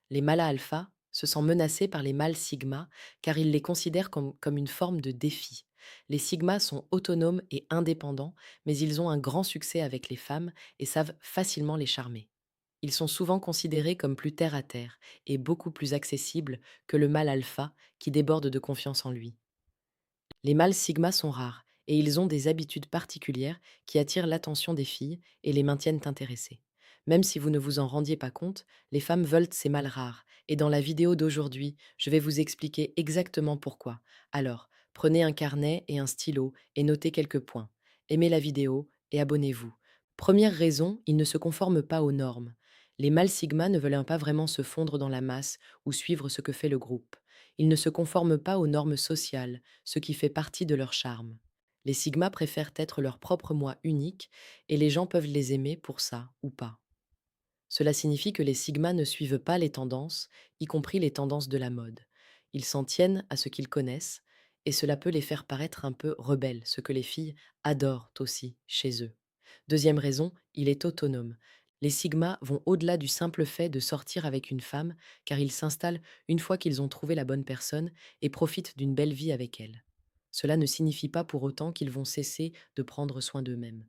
Les mâles alpha se sentent menacés par les mâles sigma car ils les considèrent comme une forme de défi. Les sigmas sont autonomes et indépendants, mais ils ont un grand succès avec les femmes et savent facilement les charmer. Ils sont souvent considérés comme plus terre à terre et beaucoup plus accessibles que le mâle alpha qui déborde de confiance en lui. Les mâles sigma sont rares et ils ont des habitudes particulières qui attirent l'attention des filles et les maintiennent intéressées. Même si vous ne vous en rendiez pas compte, les femmes veulent ces mâles rares et dans la vidéo d'aujourd'hui, je vais vous expliquer exactement pourquoi. Alors, prenez un carnet et un stylo et notez quelques points. Aimez la vidéo et abonnez-vous. Première raison, ils ne se conforment pas aux normes. Les mâles sigma ne veulent pas vraiment se fondre dans la masse ou suivre ce que fait le groupe. Ils ne se conforment pas aux normes sociales, ce qui fait partie de leur charme. Les sigmas préfèrent être leur propre moi unique et les gens peuvent les aimer pour ça ou pas. Cela signifie que les sigmas ne suivent pas les tendances, y compris les tendances de la mode. Ils s'en tiennent à ce qu'ils connaissent et cela peut les faire paraître un peu rebelles, ce que les filles adorent aussi chez eux. Deuxième raison, il est autonome. Les sigmas vont au-delà du simple fait de sortir avec une femme car ils s'installent une fois qu'ils ont trouvé la bonne personne et profitent d'une belle vie avec elle. Cela ne signifie pas pour autant qu'ils vont cesser de prendre soin d'eux-mêmes.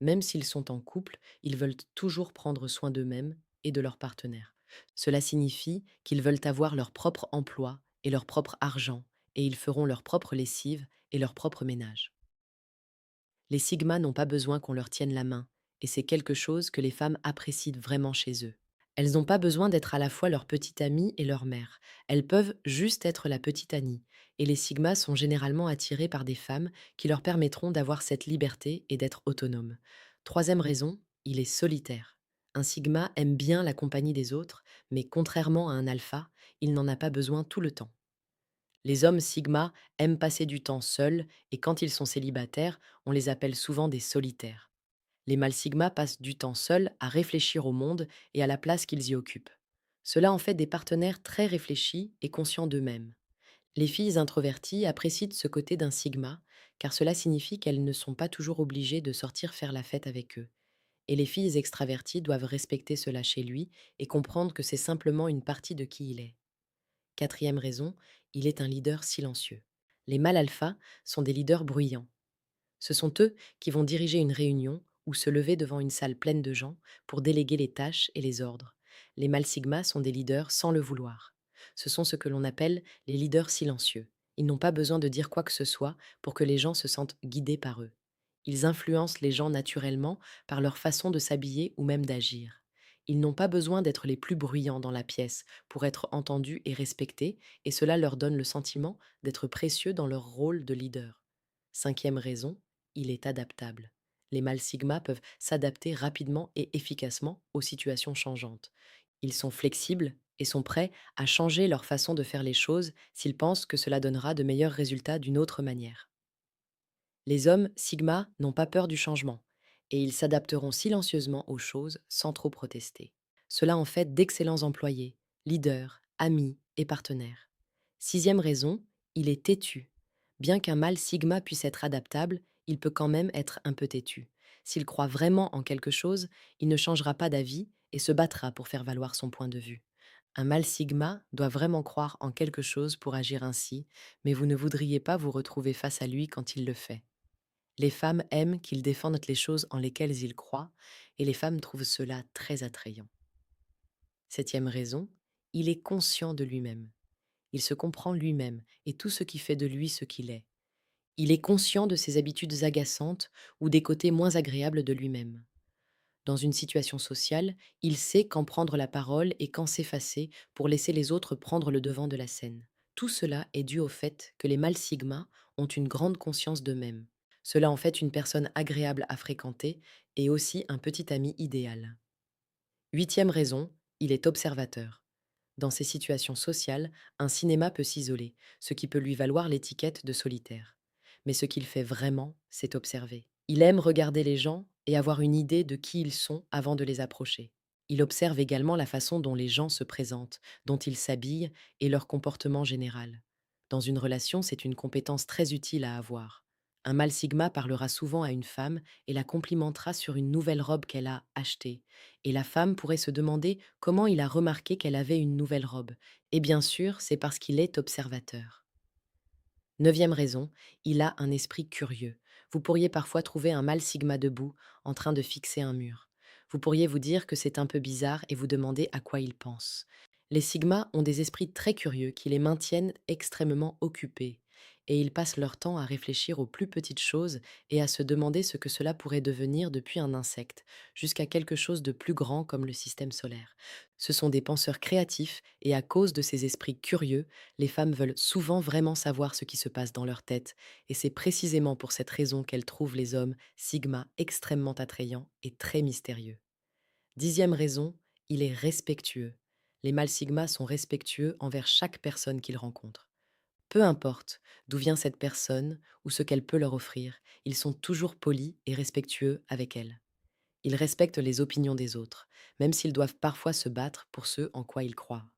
Même s'ils sont en couple, ils veulent toujours prendre soin d'eux-mêmes et de leur partenaire. Cela signifie qu'ils veulent avoir leur propre emploi et leur propre argent, et ils feront leur propre lessive et leur propre ménage. Les sigmas n'ont pas besoin qu'on leur tienne la main, et c'est quelque chose que les femmes apprécient vraiment chez eux. Elles n'ont pas besoin d'être à la fois leur petite amie et leur mère. Elles peuvent juste être la petite Annie, et les sigmas sont généralement attirés par des femmes qui leur permettront d'avoir cette liberté et d'être autonomes. Troisième raison, il est solitaire. Un sigma aime bien la compagnie des autres, mais contrairement à un alpha, il n'en a pas besoin tout le temps. Les hommes sigma aiment passer du temps seuls et quand ils sont célibataires, on les appelle souvent des solitaires. Les mâles sigma passent du temps seuls à réfléchir au monde et à la place qu'ils y occupent. Cela en fait des partenaires très réfléchis et conscients d'eux-mêmes. Les filles introverties apprécient ce côté d'un sigma car cela signifie qu'elles ne sont pas toujours obligées de sortir faire la fête avec eux. Et les filles extraverties doivent respecter cela chez lui et comprendre que c'est simplement une partie de qui il est. Quatrième raison, il est un leader silencieux. Les mâles alpha sont des leaders bruyants. Ce sont eux qui vont diriger une réunion ou se lever devant une salle pleine de gens pour déléguer les tâches et les ordres. Les mâles sigma sont des leaders sans le vouloir. Ce sont ce que l'on appelle les leaders silencieux. Ils n'ont pas besoin de dire quoi que ce soit pour que les gens se sentent guidés par eux. Ils influencent les gens naturellement par leur façon de s'habiller ou même d'agir. Ils n'ont pas besoin d'être les plus bruyants dans la pièce pour être entendus et respectés, et cela leur donne le sentiment d'être précieux dans leur rôle de leader. Cinquième raison, il est adaptable. Les mâles sigma peuvent s'adapter rapidement et efficacement aux situations changeantes. Ils sont flexibles et sont prêts à changer leur façon de faire les choses s'ils pensent que cela donnera de meilleurs résultats d'une autre manière. Les hommes sigma n'ont pas peur du changement et ils s'adapteront silencieusement aux choses sans trop protester. Cela en fait d'excellents employés, leaders, amis et partenaires. Sixième raison, il est têtu. Bien qu'un mâle sigma puisse être adaptable, il peut quand même être un peu têtu. S'il croit vraiment en quelque chose, il ne changera pas d'avis et se battra pour faire valoir son point de vue. Un mâle sigma doit vraiment croire en quelque chose pour agir ainsi, mais vous ne voudriez pas vous retrouver face à lui quand il le fait. Les femmes aiment qu'ils défendent les choses en lesquelles ils croient, et les femmes trouvent cela très attrayant. Septième raison, il est conscient de lui-même. Il se comprend lui-même et tout ce qui fait de lui ce qu'il est. Il est conscient de ses habitudes agaçantes ou des côtés moins agréables de lui-même. Dans une situation sociale, il sait quand prendre la parole et quand s'effacer pour laisser les autres prendre le devant de la scène. Tout cela est dû au fait que les mâles sigma ont une grande conscience d'eux-mêmes. Cela en fait une personne agréable à fréquenter et aussi un petit ami idéal. Huitième raison, il est observateur. Dans ces situations sociales, un cinéma peut s'isoler, ce qui peut lui valoir l'étiquette de solitaire. Mais ce qu'il fait vraiment, c'est observer. Il aime regarder les gens et avoir une idée de qui ils sont avant de les approcher. Il observe également la façon dont les gens se présentent, dont ils s'habillent et leur comportement général. Dans une relation, c'est une compétence très utile à avoir. Un mâle sigma parlera souvent à une femme et la complimentera sur une nouvelle robe qu'elle a achetée. Et la femme pourrait se demander comment il a remarqué qu'elle avait une nouvelle robe. Et bien sûr, c'est parce qu'il est observateur. Neuvième raison, il a un esprit curieux. Vous pourriez parfois trouver un mâle sigma debout, en train de fixer un mur. Vous pourriez vous dire que c'est un peu bizarre et vous demander à quoi il pense. Les sigmas ont des esprits très curieux qui les maintiennent extrêmement occupés. Et ils passent leur temps à réfléchir aux plus petites choses et à se demander ce que cela pourrait devenir depuis un insecte, jusqu'à quelque chose de plus grand comme le système solaire. Ce sont des penseurs créatifs et à cause de ces esprits curieux, les femmes veulent souvent vraiment savoir ce qui se passe dans leur tête, et c'est précisément pour cette raison qu'elles trouvent les hommes sigma extrêmement attrayants et très mystérieux. Dixième raison, il est respectueux. Les mâles sigma sont respectueux envers chaque personne qu'ils rencontrent. Peu importe d'où vient cette personne ou ce qu'elle peut leur offrir, ils sont toujours polis et respectueux avec elle. Ils respectent les opinions des autres, même s'ils doivent parfois se battre pour ce en quoi ils croient.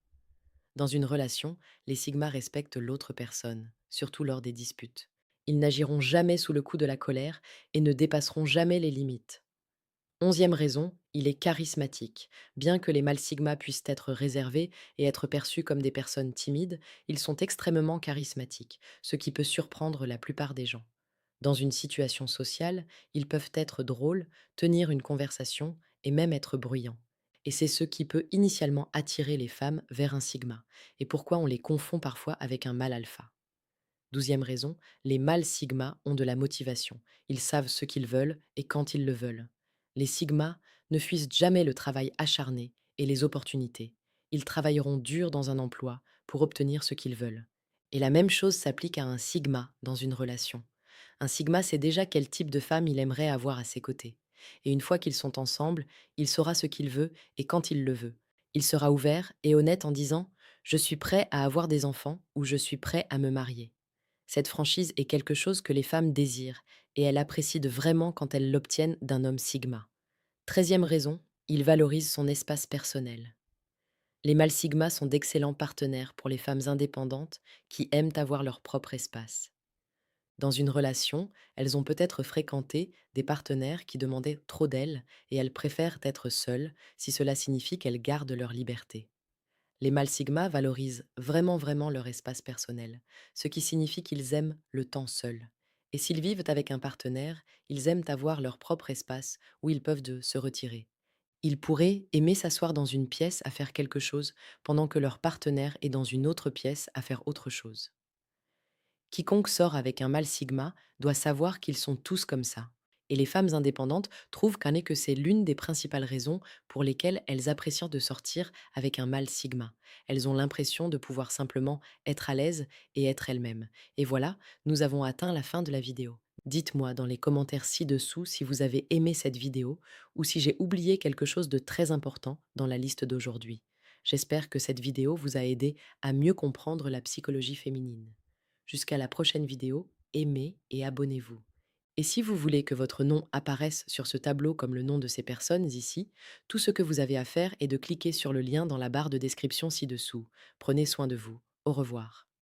Dans une relation, les sigmas respectent l'autre personne, surtout lors des disputes. Ils n'agiront jamais sous le coup de la colère et ne dépasseront jamais les limites. Onzième raison, il est charismatique. Bien que les mâles sigma puissent être réservés et être perçus comme des personnes timides, ils sont extrêmement charismatiques, ce qui peut surprendre la plupart des gens. Dans une situation sociale, ils peuvent être drôles, tenir une conversation et même être bruyants. Et c'est ce qui peut initialement attirer les femmes vers un sigma, et pourquoi on les confond parfois avec un mâle alpha. Douzième raison, les mâles sigma ont de la motivation. Ils savent ce qu'ils veulent et quand ils le veulent. Les sigmas ne fuient jamais le travail acharné et les opportunités. Ils travailleront dur dans un emploi pour obtenir ce qu'ils veulent. Et la même chose s'applique à un sigma dans une relation. Un sigma sait déjà quel type de femme il aimerait avoir à ses côtés. Et une fois qu'ils sont ensemble, il saura ce qu'il veut et quand il le veut. Il sera ouvert et honnête en disant ⁇ Je suis prêt à avoir des enfants ⁇ ou ⁇ Je suis prêt à me marier ⁇ Cette franchise est quelque chose que les femmes désirent et elles apprécient vraiment quand elles l'obtiennent d'un homme sigma. Treizième raison, il valorise son espace personnel. Les mâles sigma sont d'excellents partenaires pour les femmes indépendantes qui aiment avoir leur propre espace. Dans une relation, elles ont peut-être fréquenté des partenaires qui demandaient trop d'elles et elles préfèrent être seules si cela signifie qu'elles gardent leur liberté. Les mâles sigma valorisent vraiment leur espace personnel, ce qui signifie qu'ils aiment le temps seul. Et s'ils vivent avec un partenaire, ils aiment avoir leur propre espace où ils peuvent se retirer. Ils pourraient aimer s'asseoir dans une pièce à faire quelque chose pendant que leur partenaire est dans une autre pièce à faire autre chose. Quiconque sort avec un mâle sigma doit savoir qu'ils sont tous comme ça. Et les femmes indépendantes trouvent qu'en est que c'est l'une des principales raisons pour lesquelles elles apprécient de sortir avec un mâle sigma. Elles ont l'impression de pouvoir simplement être à l'aise et être elles-mêmes. Et voilà, nous avons atteint la fin de la vidéo. Dites-moi dans les commentaires ci-dessous si vous avez aimé cette vidéo ou si j'ai oublié quelque chose de très important dans la liste d'aujourd'hui. J'espère que cette vidéo vous a aidé à mieux comprendre la psychologie féminine. Jusqu'à la prochaine vidéo, aimez et abonnez-vous. Et si vous voulez que votre nom apparaisse sur ce tableau comme le nom de ces personnes ici, tout ce que vous avez à faire est de cliquer sur le lien dans la barre de description ci-dessous. Prenez soin de vous. Au revoir.